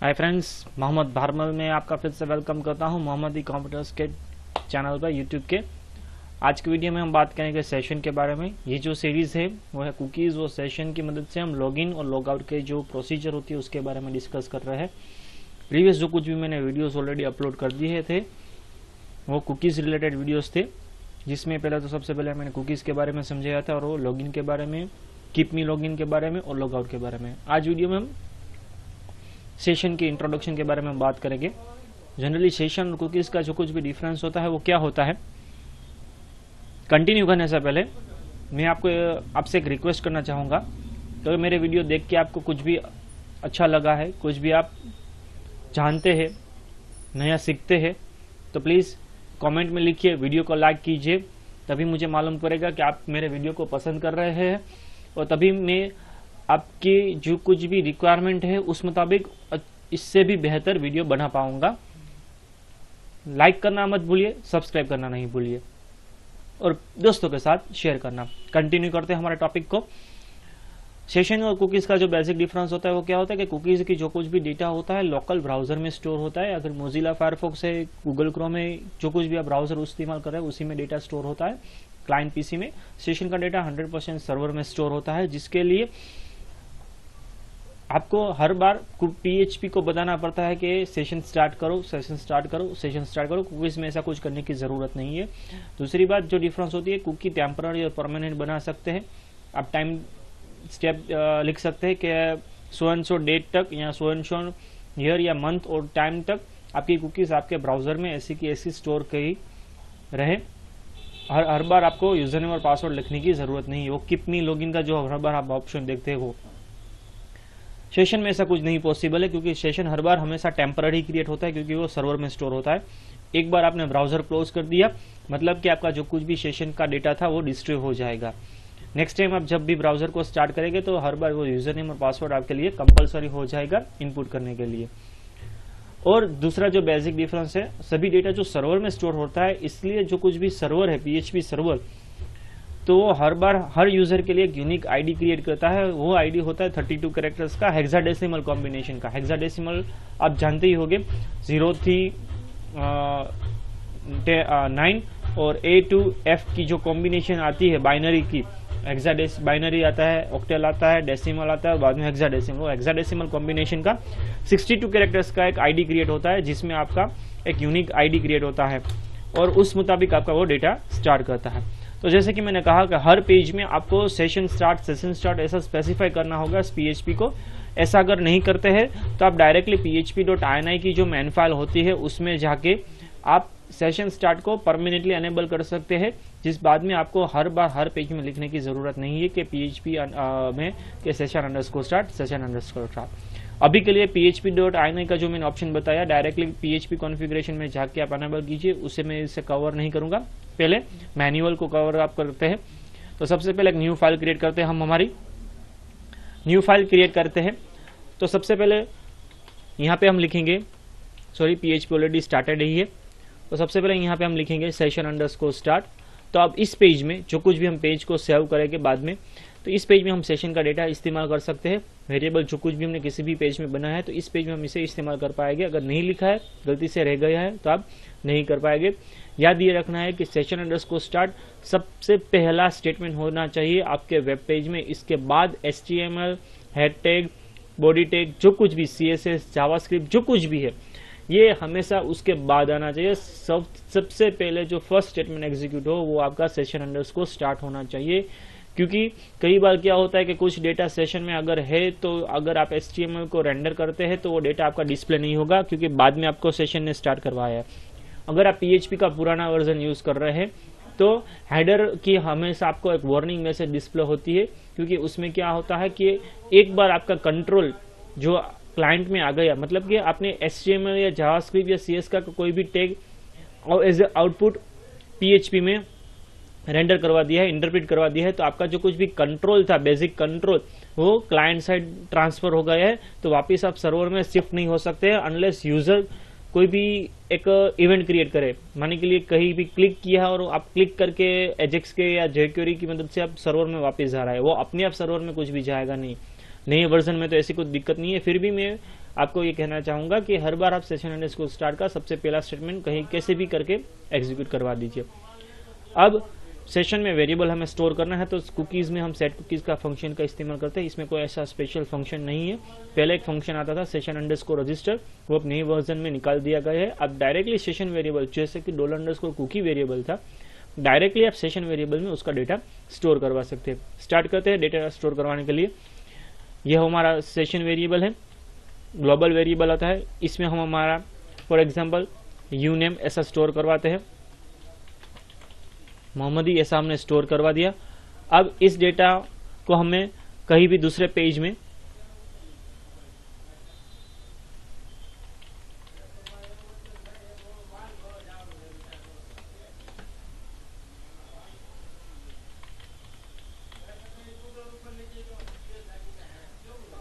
Hi friends, Mohammad Bharmal में आपका फिर से वेलकम करता हूं मोहम्मद ई कंप्यूटर्स के चैनल पर यूट्यूब के। आज की वीडियो में हम बात करेंगे सेशन के बारे में। ये जो सीरीज़ है वो है कुकीज़ और सेशन की मदद से हम लॉगिन और लॉग आउट के जो प्रोसीजर होती है उसके बारे में डिस्कस कर रहे हैं। प्रीवियस जो कुछ भी मैंने वीडियोज़ ऑलरेडी अपलोड कर दिए थे वो कुकीज़ रिलेटेड वीडियोज़ थे, जिसमें पहले तो सबसे पहले मैंने कुकीज़ के बारे में समझाया था और वो लॉगिन के बारे में, कीप मी लॉगिन के बारे में और लॉग आउट के बारे में। आज वीडियो में हम सेशन के इंट्रोडक्शन के बारे में बात करेंगे। जनरली सेशन और कुकीज का जो कुछ भी डिफरेंस होता है वो क्या होता है। कंटिन्यू करने से पहले मैं आपसे एक रिक्वेस्ट करना चाहूँगा, तो मेरे वीडियो देख के आपको कुछ भी अच्छा लगा है, कुछ भी आप जानते हैं, नया सीखते हैं, तो प्लीज़ कमेंट में लिखिए, वीडियो को लाइक कीजिए, तभी मुझे मालूम पड़ेगा कि आप मेरे वीडियो को पसंद कर रहे हैं और तभी मैं आपकी जो कुछ भी रिक्वायरमेंट है उस मुताबिक इससे भी बेहतर वीडियो बना पाऊंगा। लाइक करना मत भूलिए, सब्सक्राइब करना नहीं भूलिए और दोस्तों के साथ शेयर करना। कंटिन्यू करते हैं हमारे टॉपिक को। सेशन और कुकीज़ का जो बेसिक डिफरेंस होता है वो क्या होता है कि कुकीज़ की जो कुछ भी डेटा होता है लोकल ब्राउजर में स्टोर होता है। अगर मोजिला फायरफॉक्स है, गूगल क्रोम है, जो कुछ भी आप ब्राउजर इस्तेमाल कर रहे हैं उसी में डेटा स्टोर होता है। क्लाइंट पीसी में सेशन का डेटा 100% सर्वर में स्टोर होता है, जिसके लिए आपको हर बार पीएचपी को बताना पड़ता है कि सेशन स्टार्ट करो, सेशन स्टार्ट करो, सेशन स्टार्ट करो। कुकीज में ऐसा कुछ करने की जरूरत नहीं है। दूसरी बात जो डिफरेंस होती है, कुकी टेम्पररी और परमानेंट बना सकते हैं। आप टाइम स्टेप लिख सकते हैं कि सो एंड सो डेट तक या सो एंड सो ईयर या मंथ और टाइम तक आपकी कुकीज आपके ब्राउजर में ऐसी की ऐसी स्टोर करी रहे। हर बार आपको यूजर नेम और पासवर्ड लिखने की जरूरत नहीं है। वो कीप मी लॉगिन का जो हर बार आप ऑप्शन देखते हैं वो सेशन में ऐसा कुछ नहीं पॉसिबल है, क्योंकि सेशन हर बार हमेशा टेम्पररी क्रिएट होता है, क्योंकि वो सर्वर में स्टोर होता है। एक बार आपने ब्राउजर क्लोज कर दिया मतलब कि आपका जो कुछ भी सेशन का डेटा था वो डिस्ट्रॉय हो जाएगा। नेक्स्ट टाइम आप जब भी ब्राउजर को स्टार्ट करेंगे तो हर बार वो यूजर नेम और पासवर्ड आपके लिए कंपलसरी हो जाएगा इनपुट करने के लिए। और दूसरा जो बेसिक डिफरेंस है, सभी डेटा जो सर्वर में स्टोर होता है, इसलिए जो कुछ भी सर्वर है पीएचपी सर्वर, तो वो हर बार हर यूजर के लिए एक यूनिक आईडी क्रिएट करता है। वो आईडी होता है 32 कैरेक्टर्स का हेक्साडेसिमल कॉम्बिनेशन का। हेक्साडेसिमल आप जानते ही होंगे, 0 3 9 और A to F की जो कॉम्बिनेशन आती है बाइनरी की, बाइनरी आता है, ऑक्टेल आता है, डेसिमल आता है और बाद में हेक्साडेसिमल। वो हेक्साडेसिमल कॉम्बिनेशन का 62 कैरेक्टर्स का एक आईडी क्रिएट होता है, जिसमें आपका एक यूनिक आईडी क्रिएट होता है और उस मुताबिक आपका वो डेटा स्टार्ट करता है। तो जैसे कि मैंने कहा कि हर पेज में आपको सेशन स्टार्ट ऐसा स्पेसिफाई करना होगा पीएचपी को। ऐसा अगर नहीं करते हैं तो आप डायरेक्टली php.ini की जो मैन फाइल होती है उसमें जाके आप सेशन स्टार्ट को परमानेंटली अनेबल कर सकते हैं, जिस बाद में आपको हर बार हर पेज में लिखने की जरूरत नहीं है कि php में कि सेशन_स्टार्ट। अभी के लिए php.ini का जो मैंने ऑप्शन बताया डायरेक्टली php कॉन्फ़िगरेशन में जाके आप अनेबल कीजिए, उसे मैं इसे कवर नहीं करूंगा। पहले मैनुअल को कवर आप करते हैं। तो सबसे पहले एक न्यू फाइल क्रिएट करते हैं। हम हमारी न्यू फाइल क्रिएट करते हैं तो सबसे पहले यहाँ पे हम लिखेंगे, sorry php already started he है, तो सबसे पहले यहाँ पे हम लिखेंगे सेशन_स्टार्ट। तो अब इस पेज में जो कुछ भी हम पेज को सेव करेंगे बाद में, तो इस पेज में हम सेशन का डेटा इस्तेमाल कर सकते हैं। वेरिएबल जो कुछ भी हमने किसी भी पेज में बनाया है तो इस पेज में हम इसे इस्तेमाल कर पाएंगे। अगर नहीं लिखा है, गलती से रह गया है, तो आप नहीं कर पाएंगे। याद ये रखना है कि सेशन_स्टार्ट सबसे पहला स्टेटमेंट होना चाहिए आपके वेब पेज में। इसके बाद HTML, head tag, body tag, जो कुछ भी CSS, जावास्क्रिप्ट जो कुछ भी है, ये हमेशा उसके बाद आना चाहिए। सबसे पहले जो फर्स्ट स्टेटमेंट एग्जीक्यूट हो वो आपका सेशन_स्टार्ट होना चाहिए, क्योंकि कई बार क्या होता है कि कुछ डेटा सेशन में अगर है तो अगर आप HTML को रेंडर करते हैं तो वो डेटा आपका डिस्प्ले नहीं होगा, क्योंकि बाद में आपको सेशन ने स्टार्ट करवाया है। अगर आप PHP का पुराना वर्जन यूज कर रहे हैं तो हेडर की हमेशा आपको एक वार्निंग मैसेज डिस्प्ले होती है, क्योंकि उसमें क्या होता है कि एक बार आपका कंट्रोल जो क्लाइंट में आ गया, मतलब कि आपने HTML या जावास्क्रिप्ट या CS का कोई भी टैग और एज ए आउटपुट PHP में रेंडर करवा दिया है, इंटरप्रेट करवा दिया है, तो आपका जो कुछ भी कंट्रोल था, बेसिक कंट्रोल, वो क्लाइंट साइड ट्रांसफर हो गया है। तो वापस आप सर्वर में शिफ्ट नहीं हो सकते हैं अनलेस यूजर कोई भी एक इवेंट क्रिएट करे। माने के लिए कहीं भी क्लिक किया और आप क्लिक करके एजेक्स के या jQuery की मदद से आप सर्वर में वापस जा रहा है, वो अपने आप सर्वर में कुछ भी जाएगा नहीं। नए वर्जन में तो ऐसी कोई दिक्कत नहीं है। फिर भी मैं आपको ये कहना चाहूंगा कि हर बार आप सेशन अंडरस्कोर स्टार्ट का सबसे पहला स्टेटमेंट कहीं कैसे भी करके एग्जीक्यूट करवा दीजिए। अब सेशन में वेरिएबल हमें स्टोर करना है, तो कुकीज में हम सेट कुकीज का फंक्शन का इस्तेमाल करते हैं। इसमें कोई ऐसा स्पेशल फंक्शन नहीं है। पहले एक फंक्शन आता था सेशन अंडरस्कोर रजिस्टर, वो अब नए वर्जन में निकाल दिया गया है। अब डायरेक्टली सेशन वेरिएबल जैसे कि $_ कुकी वेरिएबल था, डायरेक्टली आप सेशन वेरिएबल में उसका डेटा स्टोर करवा सकते हैं। स्टार्ट करते हैं डेटा स्टोर करवाने के लिए। यह हमारा सेशन वेरिएबल है, ग्लोबल वेरिएबल आता है। इसमें हम हमारा फॉर एग्जांपल यूनेम ऐसा स्टोर करवाते हैं, मोहम्मदी ऐसा हमने स्टोर करवा दिया। अब इस डेटा को हमें कहीं भी दूसरे पेज में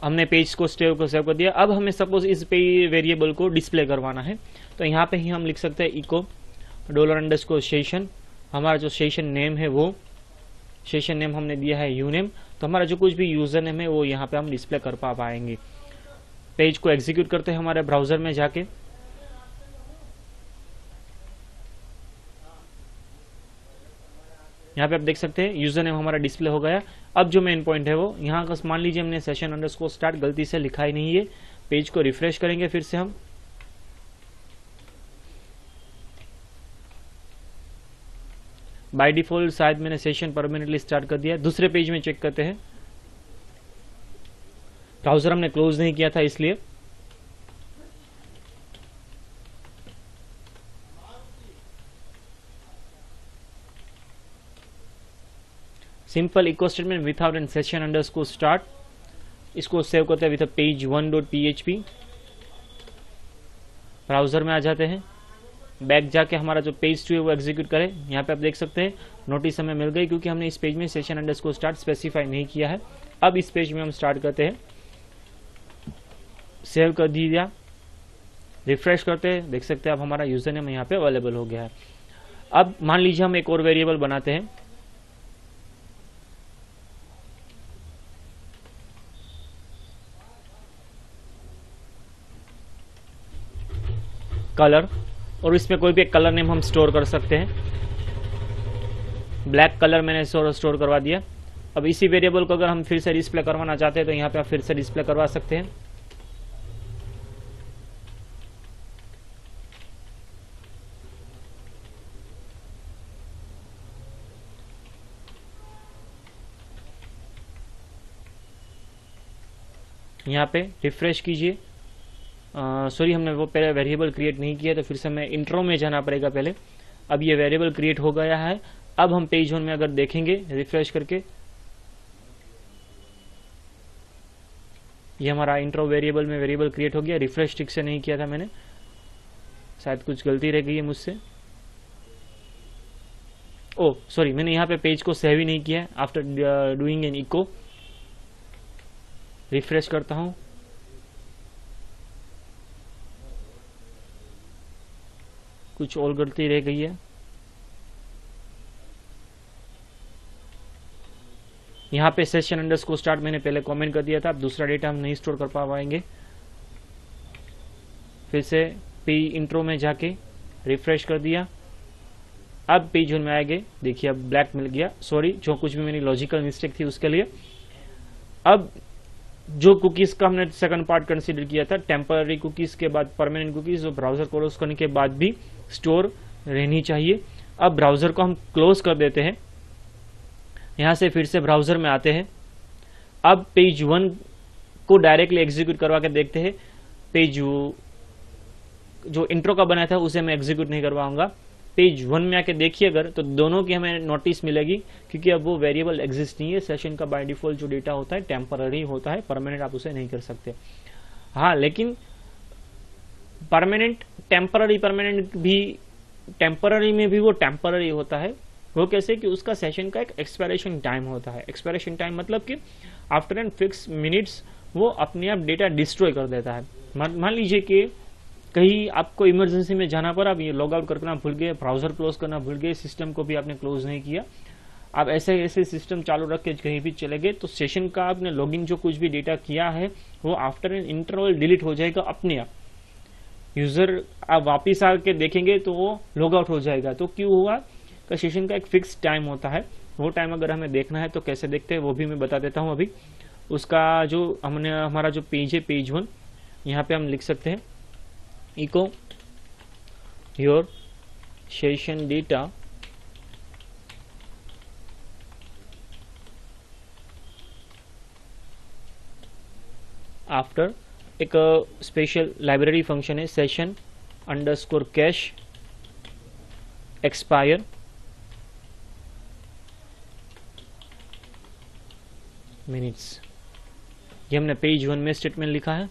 हमने पेज को सेव कर दिया। अब हमें सपोज इस पे वेरिएबल को डिस्प्ले करवाना है, तो यहाँ पे ही हम लिख सकते हैं इको $_ सेशन। हमारा जो सेशन नेम है वो सेशन नेम हमने दिया है यूनेम, तो हमारा जो कुछ भी यूजर नेम है वो यहाँ पे हम डिस्प्ले कर पाएंगे। पेज को एग्जीक्यूट करते हैं हमारे ब्राउजर में जाके। यहाँ पे आप देख सकते हैं यूजर नेम हमारा डिस्प्ले हो गया। अब जो मेन पॉइंट है वो यहाँ का मान लीजिए हमने सेशन अंडरस्कोर स्टार्ट गलती से लिखा ही नहीं है। पेज को रिफ्रेश करेंगे फिर से हम, बाय डिफॉल्ट शायद मैंने सेशन परमानेंटली स्टार्ट कर दिया। दूसरे पेज में चेक करते हैं, ब्राउजर हमने क्लोज नहीं किया था इसलिए। Simple echo statement without end session underscore start, इसको सेव करते हैं विथ पेज 1.php। ब्राउजर में आ जाते हैं, बैक जाके हमारा जो पेज 2 है वो एग्जीक्यूट करें। यहाँ पे आप देख सकते हैं नोटिस हमें मिल गई, क्योंकि हमने इस पेज में सेशन अंडरस्कोर स्टार्ट स्पेसिफाई नहीं किया है। अब इस पेज में हम स्टार्ट करते हैं, सेव कर दिया, रिफ्रेश करते हैं, देख सकते हैं अब हमारा यूजर नेम यहाँ पे अवेलेबल हो गया है। अब मान लीजिए हम एक और वेरिएबल बनाते हैं, कलर, और इसमें कोई भी एक कलर नेम हम स्टोर कर सकते हैं। ब्लैक कलर मैंने स्टोर करवा दिया। अब इसी वेरिएबल को अगर हम फिर से डिस्प्ले करवाना चाहते हैं तो यहाँ पे आप फिर से डिस्प्ले करवा सकते हैं। यहाँ पे रिफ्रेश कीजिए। सॉरी, हमने वो पहले वेरिएबल क्रिएट नहीं किया, तो फिर से हमें इंट्रो में जाना पड़ेगा पहले। अब ये वेरिएबल क्रिएट हो गया है। अब हम पेज 1 में अगर देखेंगे रिफ्रेश करके, ये हमारा इंट्रो वेरिएबल में वेरिएबल क्रिएट हो गया। रिफ्रेश ठीक से नहीं किया था मैंने, शायद कुछ गलती रह गई है मुझसे। ओ सॉरी, मैंने यहाँ पे पेज को सेव ही नहीं किया। After doing an echo, refresh करता हूँ, कुछ और गलती रह गई है। यहाँ पे सेशन अंडरस्कोर स्टार्ट मैंने पहले कमेंट कर दिया था, अब दूसरा डेटा हम नहीं स्टोर कर पाएंगे। फिर से पेज इंट्रो में जाके रिफ्रेश कर दिया। अब पेज 1 में आएंगे, देखिए अब ब्लैक मिल गया। सॉरी, जो कुछ भी मेरी लॉजिकल मिस्टेक थी उसके लिए। अब जो कुकीज का हमने सेकंड पार्ट कंसीडर किया था, टेम्पररी कुकीज के बाद परमानेंट कुकीज, जो ब्राउजर क्लोज करने के बाद भी स्टोर रहनी चाहिए। अब ब्राउजर को हम क्लोज कर देते हैं। यहां से फिर से ब्राउजर में आते हैं। अब पेज 1 को डायरेक्टली एग्जीक्यूट करवा के देखते हैं। पेज जो इंट्रो का बना था उसे मैं एग्जीक्यूट नहीं करवाऊंगा। पेज 1 में आके देखिए अगर, तो दोनों की हमें नोटिस मिलेगी, क्योंकि अब वो वेरिएबल एग्जिस्ट नहीं है। सेशन का बाय डिफॉल्ट जो डेटा होता है टेम्पररी होता है, परमानेंट आप उसे नहीं कर सकते। हाँ, लेकिन परमानेंट टेम्पररी में भी वो टेम्पररी होता है। वो कैसे कि उसका सेशन का एक एक्सपायरेशन टाइम होता है। एक्सपायरेशन टाइम मतलब कि आफ्टर एन फिक्स मिनट्स वो अपने आप डेटा डिस्ट्रॉय कर देता है। मान लीजिए कि कहीं आपको इमरजेंसी में जाना पड़ा, आप ये लॉग आउट करना भूल गए, ब्राउजर क्लोज करना भूल गए, सिस्टम को भी आपने क्लोज नहीं किया, आप ऐसे ऐसे सिस्टम चालू रख के कहीं भी चले गए तो सेशन का आपने लॉगिन जो कुछ भी डेटा किया है वो आफ्टर एन इंटरवल डिलीट हो जाएगा अपने आप। यूजर आप वापिस आके देखेंगे तो वो लॉग आउट हो जाएगा। तो क्यों हुआ का सेशन का एक फिक्स टाइम होता है, वो टाइम अगर हमें देखना है तो कैसे देखते हैं वो भी मैं बता देता हूँ अभी। उसका जो हमने हमारा जो पेज है पेज 1, यहाँ पे हम लिख सकते हैं echo your session data after एक स्पेशल लाइब्रेरी फंक्शन है session underscore cache expire minutes. ये हमने पेज 1 में स्टेटमेंट लिखा है।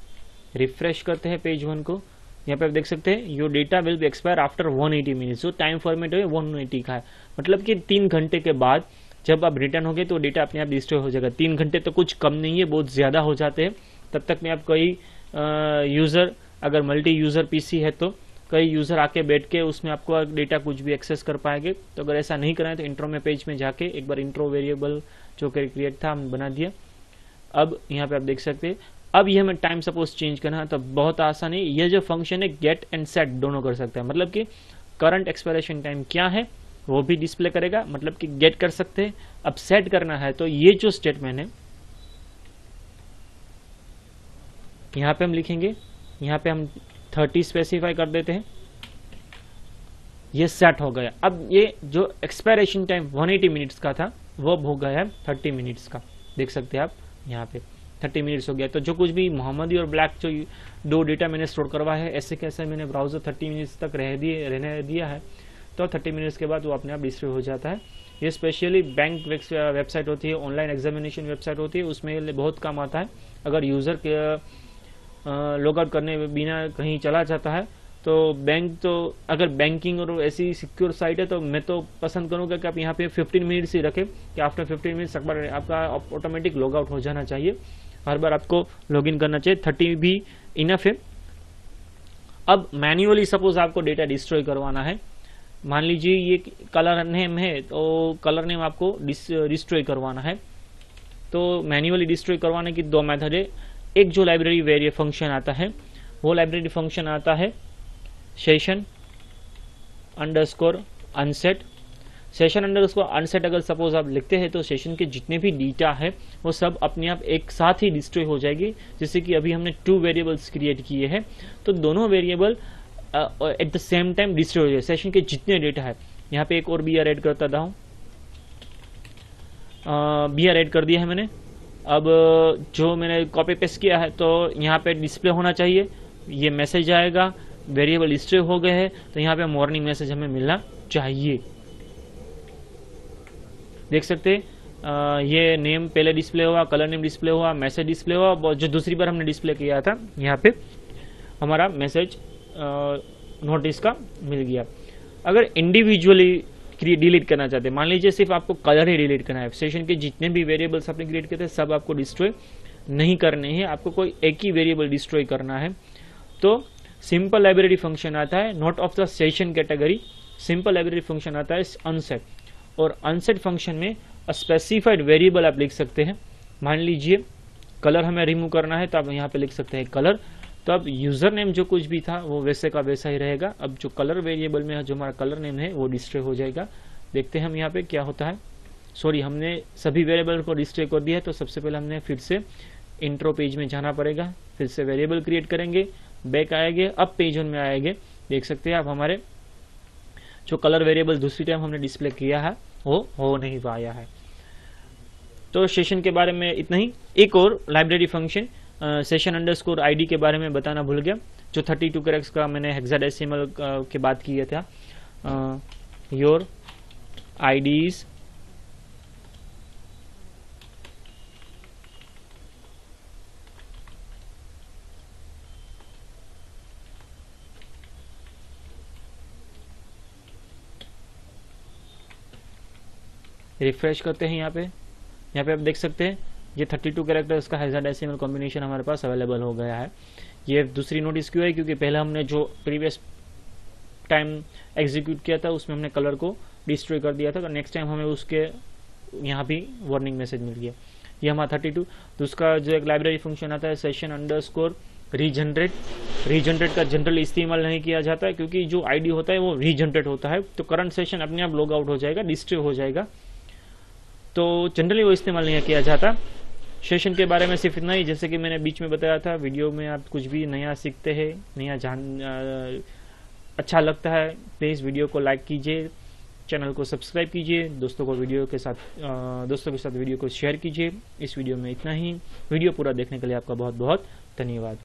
रिफ्रेश करते हैं पेज 1 को, यहाँ पे आप देख सकते हैं your data will be expire after 180 minutes. जो टाइम फॉर्मेट है 180 का है, मतलब कि 3 घंटे के बाद जब आप रिटर्न हो गए तो डेटा अपने आप डिस्ट्रॉय हो जाएगा। 3 घंटे तो कुछ कम नहीं है, बहुत ज़्यादा हो जाते हैं। तब तक में आप कई यूज़र, अगर मल्टी यूज़र पीसी है तो कई यूज़र आके बैठ के उसमें आपको डेटा कुछ भी एक्सेस कर पाएंगे। तो अगर ऐसा नहीं कराएं तो इंट्रो में पेज में जाके एक बार इंट्रो वेरिएबल जो क्रिएट था हम बना दिया। अब यहाँ पे आप देख सकते हैं, अब ये हमें टाइम सपोज चेंज करना है तो बहुत आसान है। ये जो फंक्शन है गेट एंड सेट दोनों कर सकते हैं, मतलब कि करंट एक्सपायरेशन टाइम क्या है वो भी डिस्प्ले करेगा, मतलब कि गेट कर सकते हैं। अब सेट करना है तो ये जो स्टेटमेंट है यहाँ पे हम लिखेंगे, यहाँ पे हम 30 स्पेसिफाई कर देते हैं, ये सेट हो गया। अब ये जो एक्सपायरेशन टाइम 180 मिनट्स का था वो हो गया है 30 मिनट्स का, देख सकते हैं आप यहाँ पे 30 मिनट्स हो गया। तो जो कुछ भी मोहम्मदी और ब्लैक जो दो डेटा मैंने स्टोर करवाया है, ऐसे कैसे मैंने ब्राउजर 30 मिनट्स तक रहने दिया है, तो 30 मिनट्स के बाद वो अपने आप डिस्ट्रॉय हो जाता है। ये स्पेशली बैंक वेबसाइट होती है, ऑनलाइन एग्जामिनेशन वेबसाइट होती है, उसमें बहुत काम आता है। अगर यूज़र के लॉग आउट करने बिना कहीं चला जाता है तो बैंक, तो अगर बैंकिंग और ऐसी सिक्योर साइट है तो मैं तो पसंद करूंगा कि आप यहाँ पे 15 मिनट्स ही रखें कि आफ्टर 15 मिनट्स आपका ऑटोमेटिक लॉग आउट हो जाना चाहिए। हर बार आपको लॉगिन करना चाहिए, 30 भी इनफ है। अब मैन्युअली सपोज आपको डेटा डिस्ट्रॉय करवाना है, मान लीजिए ये कलर नेम है तो कलर नेम आपको डिस्ट्रॉय करवाना है, तो मैन्युअली डिस्ट्रॉय करवाने की 2 मेथड है। एक जो लाइब्रेरी वेरिएबल फंक्शन आता है, वो लाइब्रेरी फंक्शन आता है session underscore unset. Session underscore unset अगर सपोज आप लिखते हैं तो सेशन के जितने भी डेटा है वो सब अपने आप एक साथ ही डिस्ट्रॉय हो जाएगी। जैसे कि अभी हमने 2 वेरिएबल्स क्रिएट किए हैं तो दोनों variable at the same time destroy हो जाए, सेशन के जितने डेटा है। यहाँ पे एक और बीआर ऐड करता था, बीआर ऐड कर दिया है मैंने। अब जो मैंने कॉपी पेस्ट किया है तो यहाँ पे डिस्प्ले होना चाहिए, ये मैसेज आएगा वेरिएबल डिस्ट्रॉय हो गए हैं, तो यहाँ पे मॉर्निंग मैसेज हमें मिलना चाहिए। देख सकते ये नेम पहले डिस्प्ले हुआ, कलर नेम डिस्प्ले हुआ, मैसेज डिस्प्ले हुआ, जो दूसरी बार हमने डिस्प्ले किया था यहाँ पे हमारा मैसेज नोटिस का मिल गया। अगर इंडिविजुअली डिलीट करना चाहते हैं, मान लीजिए सिर्फ आपको कलर ही डिलीट करना है, सेशन के जितने भी वेरिएबल्स आपने क्रिएट किए थे सब आपको डिस्ट्रॉय नहीं करने हैं, आपको कोई एक ही वेरिएबल डिस्ट्रॉय करना है, तो सिंपल लाइब्रेरी फंक्शन आता है not of the session category. Simple library function आता है अनसेट, और अनसेट फंक्शन में स्पेसिफाइड वेरिएबल आप लिख सकते हैं। मान लीजिए कलर हमें रिमूव करना है तो आप यहाँ पे लिख सकते हैं कलर, तो अब यूजर नेम जो कुछ भी था वो वैसे का वैसा ही रहेगा। अब जो कलर वेरिएबल में जो हमारा कलर नेम है वो डिस्ट्रॉय हो जाएगा। देखते हैं हम यहाँ पे क्या होता है। सॉरी, हमने सभी वेरिएबल को डिस्ट्रॉय कर दिया है, तो सबसे पहले हमने फिर से इंट्रो पेज में जाना पड़ेगा, फिर से वेरिएबल क्रिएट करेंगे, बैक आएंगे, अब पेज 1 में आएंगे। देख सकते हैं आप हमारे जो कलर वेरिएबल दूसरी टाइम हमने डिस्प्ले किया है वो हो नहीं पाया है। तो सेशन के बारे में इतना ही। एक और library function session underscore ID के बारे में बताना भूल गया, जो 32 कैरेक्टर्स का मैंने हेक्साडेसिमल के बात किया था। योर आईडीज रिफ्रेश करते हैं। यहाँ पे आप देख सकते हैं ये 32 कैरेक्टर्स का हेक्साडेसिमल कॉम्बिनेशन हमारे पास अवेलेबल हो गया है। ये दूसरी नोटिस क्यों है, क्योंकि पहले हमने जो प्रीवियस टाइम एग्जीक्यूट किया था उसमें हमने कलर को डिस्ट्रॉय कर दिया था, तो नेक्स्ट टाइम हमें उसके यहाँ भी वार्निंग मैसेज मिल गया। ये हमारा 32। तो उसका जो एक लाइब्रेरी फंक्शन आता है सेशन अंडरस्कोर रीजनरेट का जनरली इस्तेमाल नहीं किया जाता है, क्योंकि जो आईडी होता है वो रीजनरेट होता है, तो करंट सेशन अपने आप लॉग आउट हो जाएगा, डिस्ट्रिव हो जाएगा, तो जनरली वो इस्तेमाल नहीं किया जाता। सेशन के बारे में सिर्फ इतना ही, जैसे कि मैंने बीच में बताया था, वीडियो में आप कुछ भी नया सीखते हैं, नया अच्छा लगता है, प्लीज़ वीडियो को लाइक कीजिए, चैनल को सब्सक्राइब कीजिए, दोस्तों के साथ वीडियो को शेयर कीजिए। इस वीडियो में इतना ही। वीडियो पूरा देखने के लिए आपका बहुत बहुत धन्यवाद।